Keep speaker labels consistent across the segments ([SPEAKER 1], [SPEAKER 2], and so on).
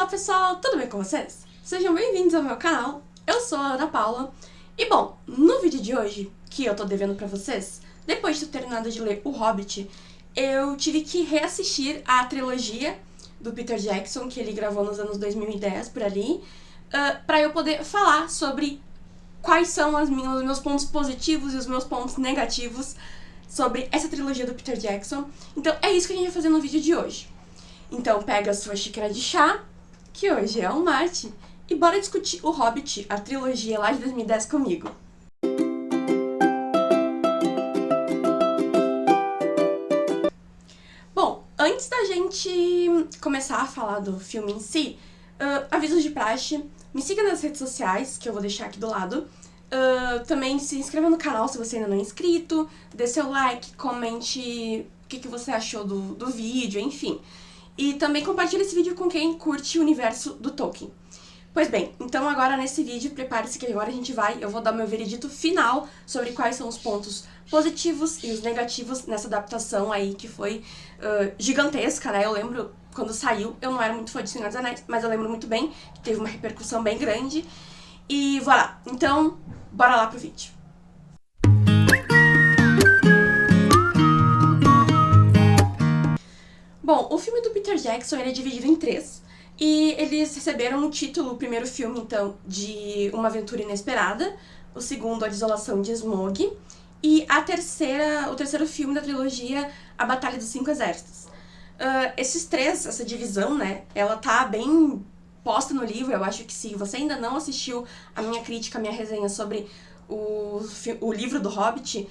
[SPEAKER 1] Olá pessoal, tudo bem com vocês? Sejam bem-vindos ao meu canal, eu sou a Ana Paula. E bom, no vídeo de hoje, que eu tô devendo pra vocês, depois de ter terminado de ler O Hobbit, eu tive que reassistir a trilogia do Peter Jackson, que ele gravou nos anos 2010, por ali, pra eu poder falar sobre quais são os meus pontos positivos e os meus pontos negativos sobre essa trilogia do Peter Jackson. Então é isso que a gente vai fazer no vídeo de hoje. Então pega a sua xícara de chá, que hoje é um mate, e bora discutir O Hobbit, a trilogia lá de 2010 comigo. Bom, antes da gente começar a falar do filme em si, avisos de praxe, me siga nas redes sociais, que eu vou deixar aqui do lado. Também se inscreva no canal se você ainda não é inscrito, dê seu like, comente o que você achou do vídeo, enfim. E também compartilhe esse vídeo com quem curte o universo do Tolkien. Pois bem, então agora nesse vídeo, prepare-se que agora eu vou dar meu veredito final sobre quais são os pontos positivos e os negativos nessa adaptação aí que foi gigantesca, né? Eu lembro, quando saiu, eu não era muito fã de Senhor dos Anéis, mas eu lembro muito bem que teve uma repercussão bem grande. E voilà, então, bora lá pro vídeo. Bom, o filme do Peter Jackson ele é dividido em três, e eles receberam o título, o primeiro filme, então, de Uma Aventura Inesperada, o segundo, A Desolação de Smaug, e o terceiro filme da trilogia, A Batalha dos Cinco Exércitos. Esses três, essa divisão, né, ela tá bem posta no livro. Eu acho que se você ainda não assistiu a minha crítica, a minha resenha sobre o livro do Hobbit,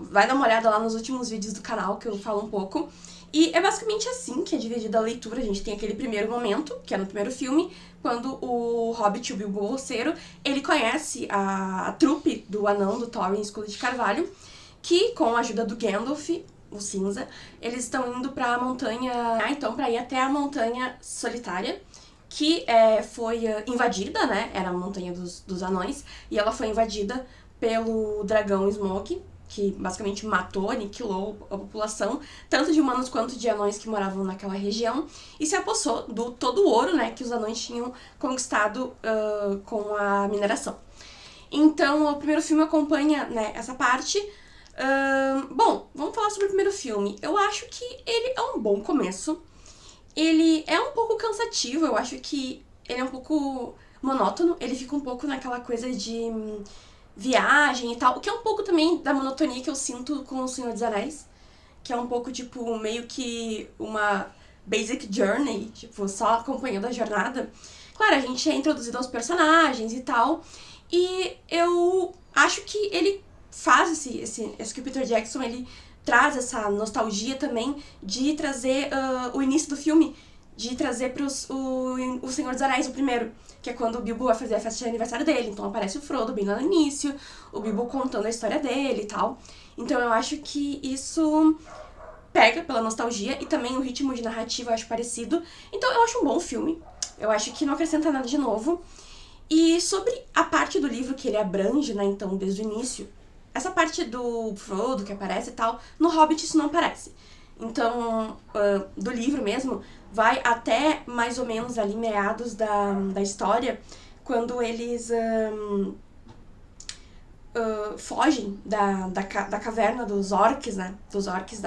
[SPEAKER 1] vai dar uma olhada lá nos últimos vídeos do canal que eu falo um pouco. E é basicamente assim que é dividida a leitura. A gente tem aquele primeiro momento, que é no primeiro filme, quando o Hobbit, o Bilbo Bolseiro, ele conhece a trupe do anão do Thorin Escudo de Carvalho, que, com a ajuda do Gandalf, o Cinza, eles estão indo pra montanha, pra ir até a Montanha Solitária, que foi invadida, né, era a Montanha dos Anões, e ela foi invadida pelo dragão Smaug, que basicamente matou, aniquilou a população, tanto de humanos quanto de anões que moravam naquela região, e se apossou do todo o ouro, né, que os anões tinham conquistado com a mineração. Então, o primeiro filme acompanha, né, essa parte. Bom, vamos falar sobre o primeiro filme. Eu acho que ele é um bom começo. Ele é um pouco cansativo, eu acho que ele é um pouco monótono, ele fica um pouco naquela coisa de viagem e tal, o que é um pouco também da monotonia que eu sinto com O Senhor dos Anéis, que é um pouco, tipo, meio que uma basic journey, tipo, só acompanhando a jornada. Claro, a gente é introduzido aos personagens e tal, e eu acho que ele faz esse que o Peter Jackson, ele traz essa nostalgia também de trazer o início do filme, de trazer o Senhor dos Anéis, o primeiro, que é quando o Bilbo vai fazer a festa de aniversário dele. Então aparece o Frodo bem lá no início, o Bilbo contando a história dele e tal. Então eu acho que isso pega pela nostalgia, e também o ritmo de narrativa eu acho parecido. Então eu acho um bom filme, eu acho que não acrescenta nada de novo. E sobre a parte do livro que ele abrange, né, então, desde o início, essa parte do Frodo que aparece e tal, no Hobbit isso não aparece. Então, do livro mesmo, vai até mais ou menos ali meados da história, quando eles fogem da caverna dos orcs, né? Dos orcs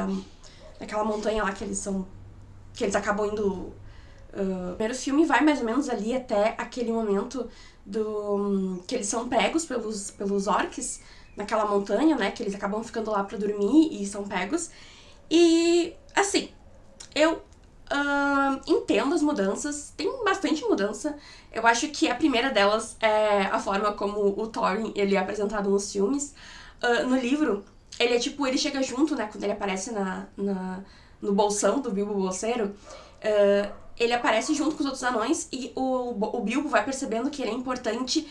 [SPEAKER 1] daquela montanha lá que eles acabam indo. O primeiro filme vai mais ou menos ali até aquele momento que eles são pegos pelos orcs naquela montanha, né? Que eles acabam ficando lá pra dormir e são pegos. E, assim, eu entendo as mudanças, tem bastante mudança. Eu acho que a primeira delas é a forma como o Thorin, ele é apresentado nos filmes. No livro, ele é tipo, ele chega junto, né, quando ele aparece no bolsão do Bilbo Bolseiro, ele aparece junto com os outros anões, e o Bilbo vai percebendo que ele é importante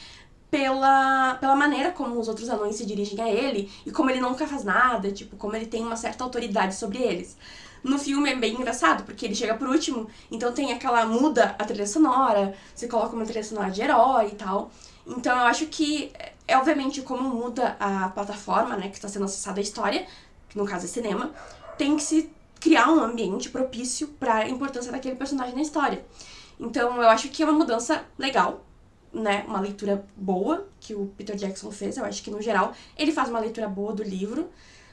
[SPEAKER 1] pela maneira como os outros anões se dirigem a ele, e como ele nunca faz nada, tipo, como ele tem uma certa autoridade sobre eles. No filme é bem engraçado, porque ele chega por último, então tem muda a trilha sonora, você coloca uma trilha sonora de herói e tal. Então eu acho que, obviamente, como muda a plataforma, né, que está sendo acessada a história, que no caso é cinema, tem que se criar um ambiente propício para a importância daquele personagem na história. Então eu acho que é uma mudança legal, né? Uma leitura boa que o Peter Jackson fez. Eu acho que, no geral, ele faz uma leitura boa do livro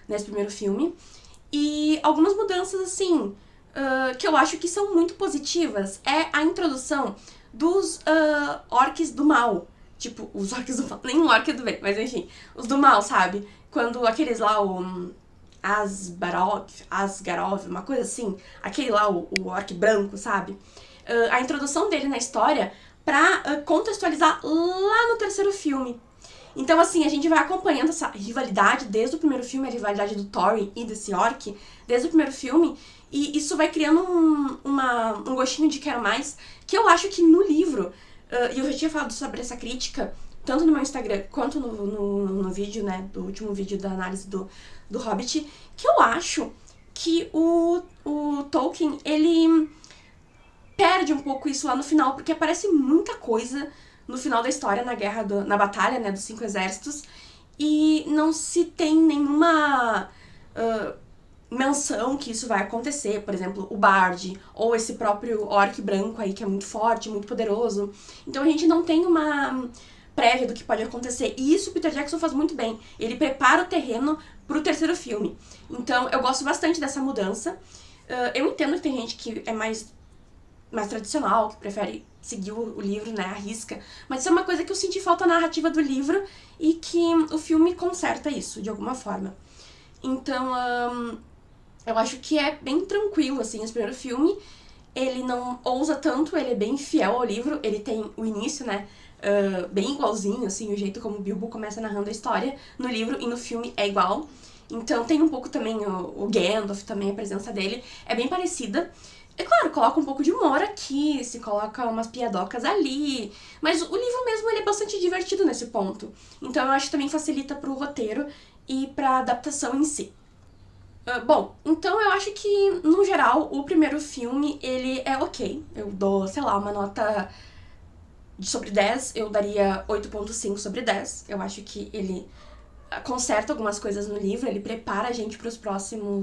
[SPEAKER 1] nesse primeiro filme. E algumas mudanças, assim, que eu acho que são muito positivas é a introdução dos orcs do mal. Tipo, os orcs do mal. Nem um orc do bem, mas enfim. Os do mal, sabe? Quando aqueles lá, o Asgarov, uma coisa assim. Aquele lá, o orc branco, sabe? A introdução dele na história pra contextualizar lá no terceiro filme. Então, assim, a gente vai acompanhando essa rivalidade desde o primeiro filme, a rivalidade do Thorin e desse orc, desde o primeiro filme, e isso vai criando um gostinho de quero mais, que eu acho que no livro, e eu já tinha falado sobre essa crítica, tanto no meu Instagram quanto no vídeo, né, do último vídeo da análise do Hobbit, que eu acho que o Tolkien, ele perde um pouco isso lá no final, porque aparece muita coisa no final da história, na batalha, né, dos 5 exércitos, e não se tem nenhuma menção que isso vai acontecer. Por exemplo, o Bard, ou esse próprio orc branco aí, que é muito forte, muito poderoso. Então a gente não tem uma prévia do que pode acontecer, e isso o Peter Jackson faz muito bem. Ele prepara o terreno pro terceiro filme. Então eu gosto bastante dessa mudança. Eu entendo que tem gente que é mais tradicional, que prefere seguir o livro, né, à risca. Mas isso é uma coisa que eu senti falta na narrativa do livro e que o filme conserta isso, de alguma forma. Então, eu acho que é bem tranquilo, assim, esse primeiro filme. Ele não ousa tanto, ele é bem fiel ao livro. Ele tem o início, né, bem igualzinho, assim, o jeito como o Bilbo começa narrando a história. No livro e no filme é igual. Então tem um pouco também o Gandalf, também a presença dele é bem parecida. É claro, coloca um pouco de humor aqui, se coloca umas piadocas ali, mas o livro mesmo ele é bastante divertido nesse ponto. Então eu acho que também facilita pro roteiro e pra adaptação em si. Bom, então eu acho que, no geral, o primeiro filme, ele é ok. Eu dou, sei lá, uma nota sobre 10, eu daria 8,5 sobre 10. Eu acho que ele conserta algumas coisas no livro, ele prepara a gente pros próximo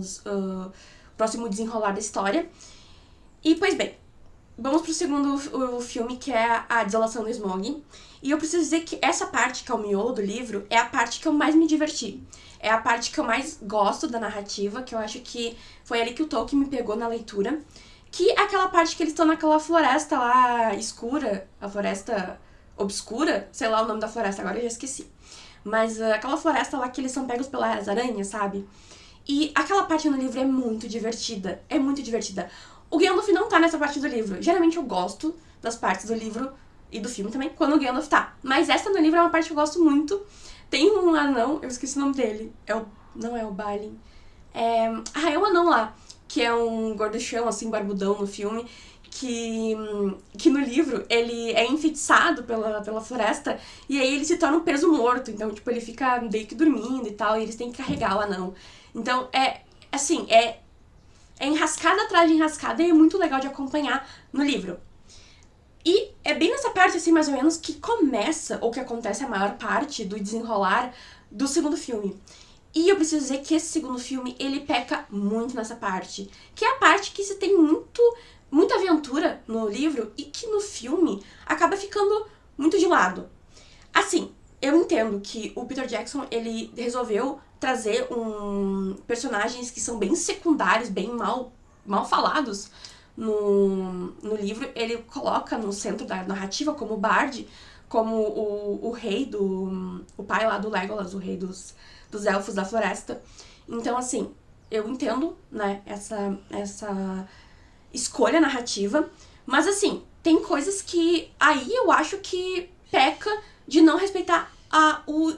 [SPEAKER 1] desenrolar da história. E, pois bem, vamos pro segundo filme, que é A Desolação do Smaug. E eu preciso dizer que essa parte, que é o miolo do livro, é a parte que eu mais me diverti. É a parte que eu mais gosto da narrativa, que eu acho que foi ali que o Tolkien me pegou na leitura. Que é aquela parte que eles estão naquela floresta lá escura, a floresta obscura, sei lá o nome da floresta, agora eu já esqueci. Mas aquela floresta lá que eles são pegos pelas aranhas, sabe? E aquela parte no livro é muito divertida, é muito divertida. O Gandalf não tá nessa parte do livro. Geralmente eu gosto das partes do livro e do filme também, quando o Gandalf tá. Mas essa no livro é uma parte que eu gosto muito. Tem um anão, eu esqueci o nome dele. Não é o Balin. É um anão lá, que é um gorduchão, assim, barbudão no filme, que no livro ele é enfeitiçado pela floresta e aí ele se torna um peso morto. Então, tipo, ele fica meio que dormindo e tal, e eles têm que carregar o anão. Então, assim, é enrascada atrás de enrascada e é muito legal de acompanhar no livro. E é bem nessa parte, assim, mais ou menos, que começa, ou que acontece a maior parte do desenrolar do segundo filme. E eu preciso dizer que esse segundo filme, ele peca muito nessa parte. Que é a parte que se tem muita aventura no livro e que no filme acaba ficando muito de lado. Assim, eu entendo que o Peter Jackson, ele resolveu trazer personagens que são bem secundários, bem mal falados no livro. Ele coloca no centro da narrativa como o Bard, como o rei o pai lá do Legolas, o rei dos elfos da floresta. Então, assim, eu entendo, né, essa escolha narrativa, mas, assim, tem coisas que aí eu acho que peca de não respeitar o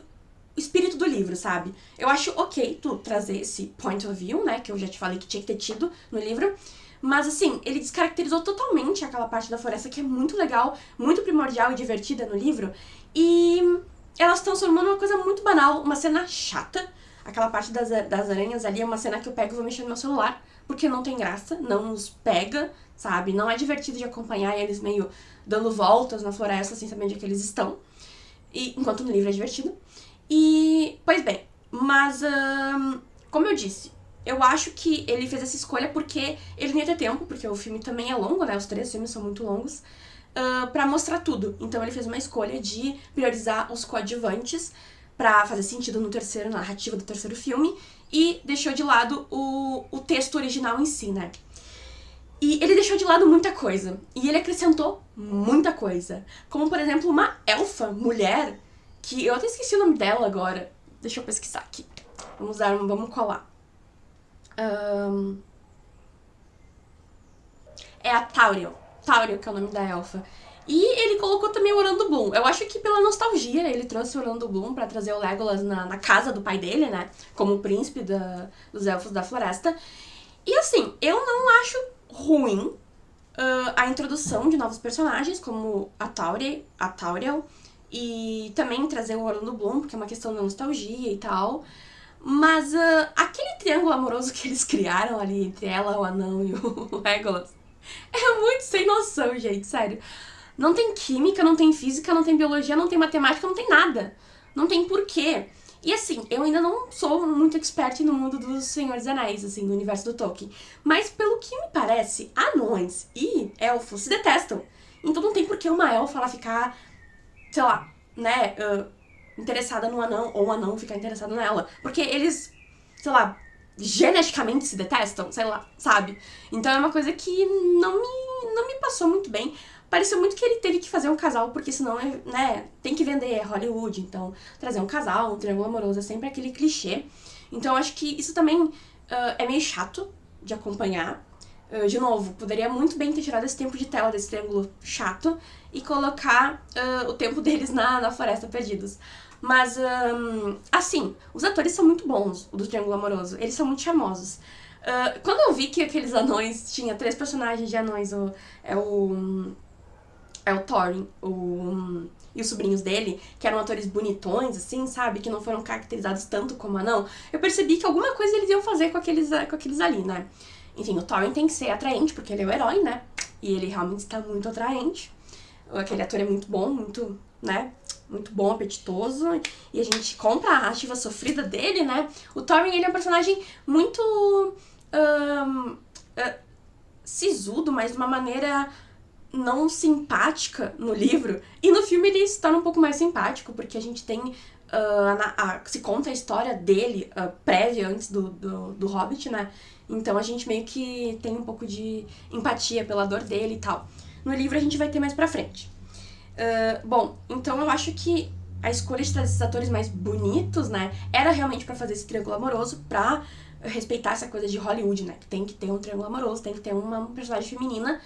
[SPEAKER 1] espírito do livro, sabe? Eu acho ok tu trazer esse point of view, né, que eu já te falei que tinha que ter tido no livro, mas, assim, ele descaracterizou totalmente aquela parte da floresta que é muito legal, muito primordial e divertida no livro, e ela se transformou numa coisa muito banal, uma cena chata. Aquela parte das aranhas ali é uma cena que eu pego e vou mexer no meu celular, porque não tem graça, não nos pega, sabe? Não é divertido de acompanhar eles meio dando voltas na floresta sem saber onde é que eles estão, enquanto no livro é divertido. E, pois bem, mas, como eu disse, Eu acho que ele fez essa escolha porque ele não ia ter tempo, porque o filme também é longo, né? Os 3 filmes são muito longos, pra mostrar tudo. Então ele fez uma escolha de priorizar os coadjuvantes pra fazer sentido no terceiro, na narrativa do terceiro filme, e deixou de lado o texto original em si, né? E ele deixou de lado muita coisa. E ele acrescentou muita coisa. Como, por exemplo, uma elfa mulher, que eu até esqueci o nome dela agora. Deixa eu pesquisar aqui. Vamos colar. É a Tauriel. Tauriel, que é o nome da elfa. E ele colocou também o Orlando Bloom. Eu acho que pela nostalgia ele trouxe o Orlando Bloom pra trazer o Legolas na casa do pai dele, né? Como o príncipe dos Elfos da Floresta. E assim, eu não acho ruim a introdução de novos personagens, como a Tauriel, e também trazer o Orlando Bloom, porque é uma questão da nostalgia e tal. Mas aquele triângulo amoroso que eles criaram ali entre ela, o anão e o Legolas é muito sem noção, gente, sério. Não tem química, não tem física, não tem biologia, não tem matemática, não tem nada. Não tem porquê. E assim, eu ainda não sou muito expert no mundo dos Senhores dos Anéis, assim, no universo do Tolkien. Mas pelo que me parece, anões e elfos se detestam. Então não tem porquê uma elfa ela ficar, sei lá, né, interessada no anão, ou o anão ficar interessado nela. Porque eles, sei lá, geneticamente se detestam, sei lá, sabe? Então é uma coisa que não me passou muito bem. Pareceu muito que ele teve que fazer um casal, porque senão, né, tem que vender, é Hollywood. Então, trazer um casal, um triângulo amoroso, é sempre aquele clichê. Então, acho que isso também é meio chato de acompanhar. De novo, poderia muito bem ter tirado esse tempo de tela desse triângulo chato e colocar o tempo deles na Floresta Perdidos. Mas, assim, os atores são muito bons, o do Triângulo Amoroso. Eles são muito charmosos. Quando eu vi que aqueles anões, tinha 3 personagens de anões, é o Thorin, e os sobrinhos dele, que eram atores bonitões, assim, sabe? Que não foram caracterizados tanto como anão. Eu percebi que alguma coisa eles iam fazer com aqueles ali, né? Enfim, o Thorin tem que ser atraente, porque ele é o herói, né? E ele realmente está muito atraente. Aquele ator é muito bom, muito, né? Muito bom, apetitoso. E a gente compra a narrativa sofrida dele, né? O Thorin, ele é um personagem muito sisudo, mas de uma maneira não simpática no livro. E no filme ele se torna um pouco mais simpático, porque a gente tem se conta a história dele prévia antes do Hobbit, né? Então a gente meio que tem um pouco de empatia pela dor dele e tal. No livro a gente vai ter mais pra frente. Bom, então eu acho que a escolha de trazer esses atores mais bonitos, né, era realmente pra fazer esse triângulo amoroso, pra respeitar essa coisa de Hollywood, né, que tem que ter um triângulo amoroso, tem que ter uma personagem feminina,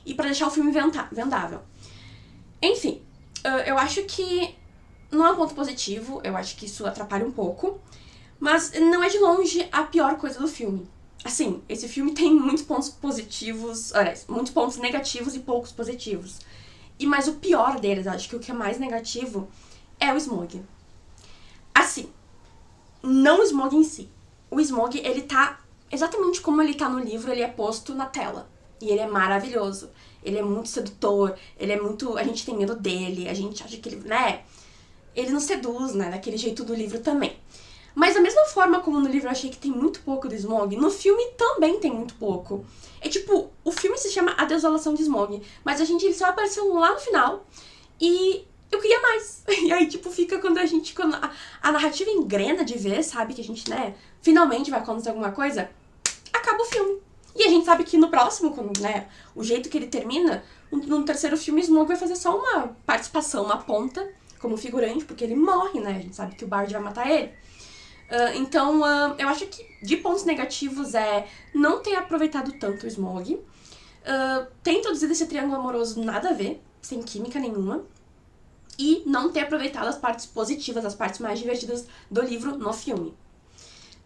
[SPEAKER 1] e pra deixar o filme vendável. Enfim, eu acho que não é um ponto positivo, eu acho que isso atrapalha um pouco, mas não é de longe a pior coisa do filme. Assim, esse filme tem muitos pontos positivos, aliás, muitos pontos negativos e poucos positivos. Mas o pior deles, acho que o que é mais negativo é o Smaug. Assim, não o Smaug em si. O Smaug, ele tá exatamente como ele tá no livro, ele é posto na tela. E ele é maravilhoso. Ele é muito sedutor, ele é muito... A gente tem medo dele, a gente acha que ele, né... Ele nos seduz, né, daquele jeito do livro também. Mas da mesma forma como no livro eu achei que tem muito pouco do Smaug, no filme também tem muito pouco. É tipo, o filme se chama A Desolação de Smaug, mas ele só apareceu lá no final e eu queria mais. E aí, tipo, fica quando a narrativa engrena de ver, sabe, que a gente, né, finalmente vai acontecer alguma coisa, acaba o filme. E a gente sabe que no próximo, quando, né, o jeito que ele termina, no terceiro filme, Smaug vai fazer só uma participação, uma ponta, como figurante, porque ele morre, né, a gente sabe que o Bard vai matar ele. Então, eu acho que de pontos negativos é não ter aproveitado tanto o Smaug, ter introduzido esse triângulo amoroso nada a ver, sem química nenhuma, e não ter aproveitado as partes positivas, as partes mais divertidas do livro no filme.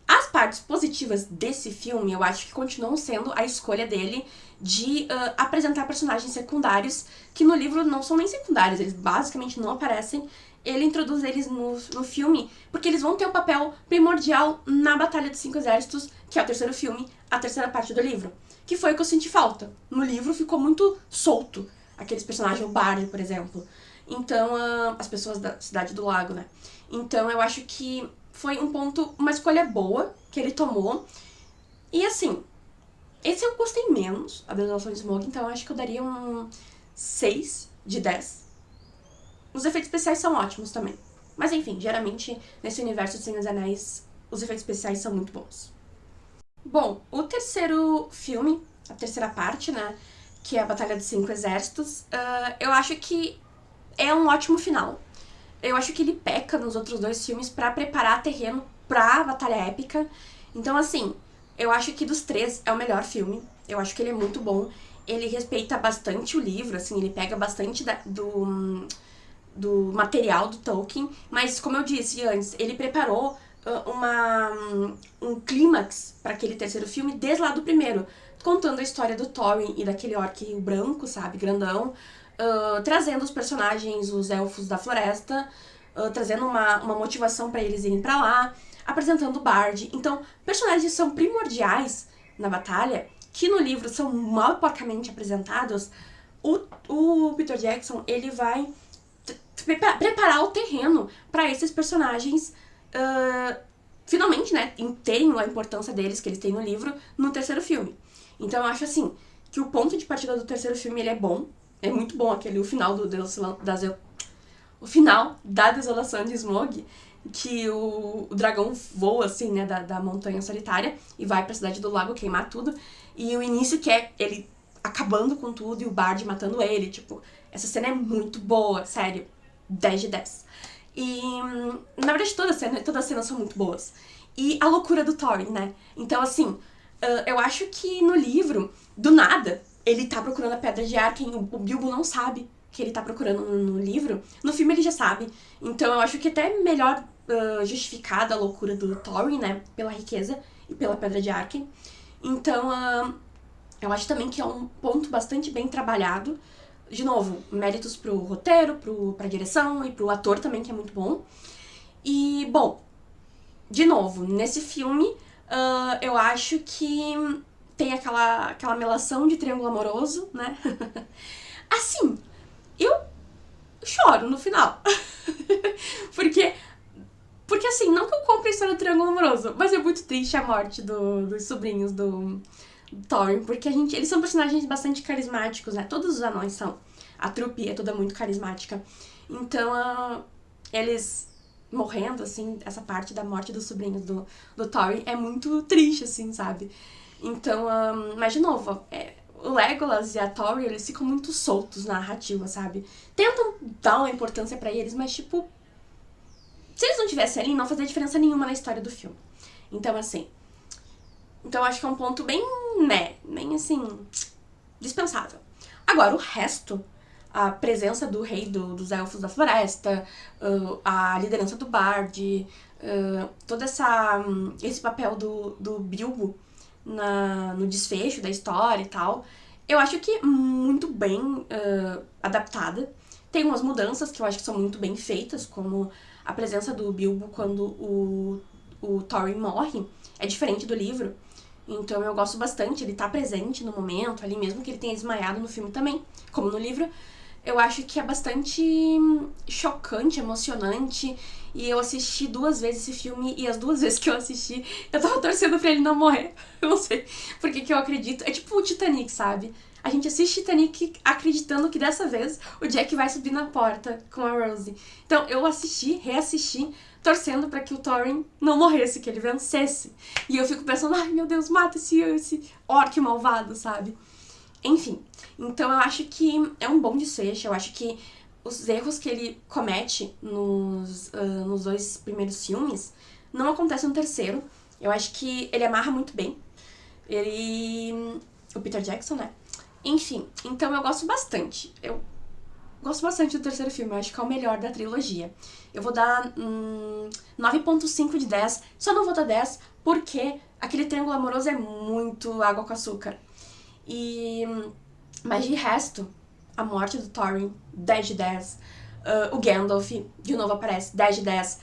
[SPEAKER 1] As partes positivas desse filme, eu acho que continuam sendo a escolha dele de apresentar personagens secundários que no livro não são nem secundários, eles basicamente não aparecem. Ele introduz eles no filme porque eles vão ter um papel primordial na Batalha dos Cinco Exércitos, que é o terceiro filme, a terceira parte do livro. Que foi o que eu senti falta. No livro ficou muito solto, aqueles personagens, o Bard, por exemplo. Então, as pessoas da Cidade do Lago, né? Então, eu acho que foi uma escolha boa que ele tomou. E assim, esse eu gostei menos, a Desolação de Smoke, então eu acho que eu daria um 6 de 10. Os efeitos especiais são ótimos também. Mas enfim, geralmente, nesse universo de Senhor dos Anéis, os efeitos especiais são muito bons. Bom, o terceiro filme, a terceira parte, né, que é a Batalha dos Cinco Exércitos, eu acho que é um ótimo final. Eu acho que ele peca nos outros dois filmes pra preparar terreno pra batalha épica. Então, assim, eu acho que dos três é o melhor filme. Eu acho que ele é muito bom. Ele respeita bastante o livro, assim, ele pega bastante do material do Tolkien. Mas, como eu disse antes, ele preparou um clímax pra aquele terceiro filme desde lá do primeiro. Contando a história do Thorin e daquele orc branco, sabe, grandão. Trazendo os personagens, os elfos da floresta, trazendo uma motivação pra eles irem pra lá, apresentando o Bard. Então, personagens são primordiais na batalha, que no livro são mal e porcamente apresentados. O Peter Jackson, ele vai preparar o terreno pra esses personagens finalmente, né, terem a importância deles que eles têm no livro no terceiro filme. Então eu acho assim, que o ponto de partida do terceiro filme ele é bom. É muito bom o final o final da Desolação de Smaug, que o dragão voa, assim, né, da montanha solitária e vai pra cidade do lago queimar tudo. E o início que é ele acabando com tudo e o Bard matando ele, tipo, essa cena é muito boa, sério, 10 de 10. E, na verdade, todas as cenas são muito boas. E a loucura do Thorin, né? Então, assim, eu acho que no livro, do nada, ele tá procurando a Pedra de Arken, o Bilbo não sabe que ele tá procurando no livro. No filme ele já sabe. Então eu acho que até é melhor justificada a loucura do Thorin, né? Pela riqueza e pela Pedra de Arken. Então eu acho também que é um ponto bastante bem trabalhado. De novo, méritos pro roteiro, pra direção e pro ator também, que é muito bom. E, bom, de novo, nesse filme, eu acho que tem aquela melação de triângulo amoroso, né? Assim, eu choro no final. Porque assim, não que eu compre a história do triângulo amoroso, mas é muito triste a morte dos sobrinhos do Thorin, porque eles são personagens bastante carismáticos, né? Todos os anões são. A trupe é toda muito carismática. Então, eles morrendo, assim, essa parte da morte dos sobrinhos do Thorin é muito triste, assim, sabe? Então, mas de novo, o Legolas e a Tori, eles ficam muito soltos na narrativa, sabe? Tentam dar uma importância pra eles, mas tipo, se eles não tivessem ali, não fazia diferença nenhuma na história do filme. Então, assim, então acho que é um ponto bem, né, bem assim, dispensável. Agora, o resto, a presença do rei dos elfos da floresta, a liderança do Bard, todo esse papel do Bilbo no desfecho da história e tal, eu acho que muito bem adaptada. Tem umas mudanças que eu acho que são muito bem feitas, como a presença do Bilbo quando o Thorin morre, é diferente do livro. Então eu gosto bastante, ele tá presente no momento, ali mesmo que ele tenha desmaiado no filme também, como no livro. Eu acho que é bastante chocante, emocionante. E eu assisti 2 vezes esse filme, e as 2 vezes que eu assisti, eu tava torcendo pra ele não morrer. Eu não sei porque que eu acredito. É tipo o Titanic, sabe? A gente assiste Titanic acreditando que dessa vez o Jack vai subir na porta com a Rose. Então eu reassisti, torcendo pra que o Thorin não morresse, que ele vencesse. E eu fico pensando, ai meu Deus, mata esse orc malvado, sabe? Enfim, então eu acho que é um bom desfecho, eu acho que os erros que ele comete nos 2 primeiros filmes não acontecem no terceiro. Eu acho que ele amarra muito bem. O Peter Jackson, né? Enfim, então eu gosto bastante. Eu gosto bastante do terceiro filme, eu acho que é o melhor da trilogia. Eu vou dar 9.5 de 10, só não vou dar 10 porque aquele triângulo amoroso é muito água com açúcar. Mas de resto, a morte do Thorin, 10 de 10. O Gandalf, de novo aparece, 10 de 10.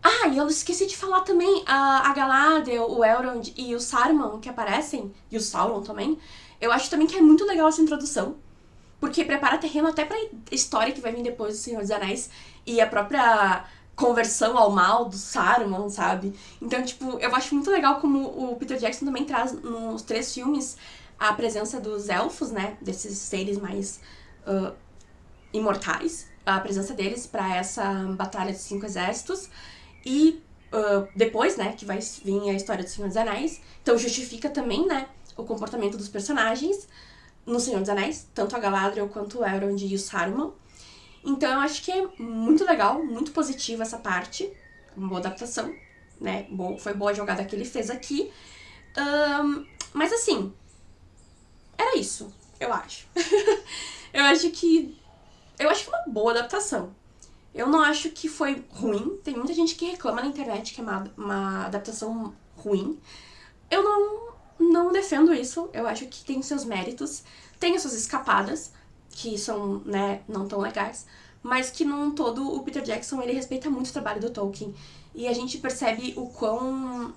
[SPEAKER 1] Ah, e eu esqueci de falar também, a Galadriel, o Elrond e o Saruman que aparecem, e o Sauron também. Eu acho também que é muito legal essa introdução, porque prepara terreno até pra história que vai vir depois do Senhor dos Anéis, e a própria conversão ao mal do Saruman, sabe? Então, tipo, eu acho muito legal como o Peter Jackson também traz nos 3 filmes a presença dos elfos, né? Desses seres mais imortais, a presença deles pra essa batalha de 5 exércitos. E depois, né, que vai vir a história do Senhor dos Anéis. Então justifica também, né, o comportamento dos personagens no Senhor dos Anéis, tanto a Galadriel quanto o Elrond e o Saruman. Então eu acho que é muito legal, muito positiva essa parte, uma boa adaptação, né, foi boa a jogada que ele fez aqui. Mas assim, era isso, eu acho. Eu acho que é uma boa adaptação. Eu não acho que foi ruim. Tem muita gente que reclama na internet que é uma adaptação ruim. Eu não defendo isso. Eu acho que tem seus méritos. Tem as suas escapadas, que são, né, não tão legais. Mas que, num todo, o Peter Jackson, ele respeita muito o trabalho do Tolkien. E a gente percebe o quão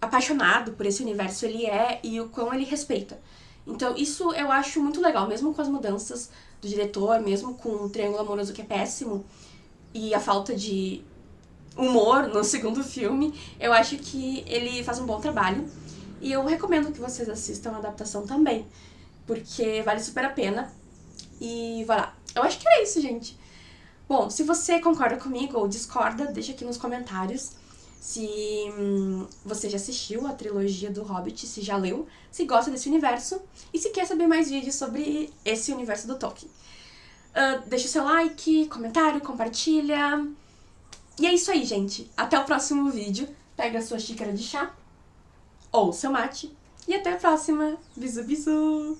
[SPEAKER 1] apaixonado por esse universo ele é e o quão ele respeita. Então isso eu acho muito legal, mesmo com as mudanças do diretor, mesmo com o Triângulo Amoroso que é péssimo e a falta de humor no segundo filme, eu acho que ele faz um bom trabalho. E eu recomendo que vocês assistam a adaptação também, porque vale super a pena. E vai lá. Eu acho que era isso, gente. Bom, se você concorda comigo ou discorda, deixa aqui nos comentários se você já assistiu a trilogia do Hobbit, se já leu, se gosta desse universo e se quer saber mais vídeos sobre esse universo do Tolkien. Deixa o seu like, comentário, compartilha. E é isso aí, gente. Até o próximo vídeo. Pega a sua xícara de chá ou seu mate. E até a próxima. Bisu, bisu!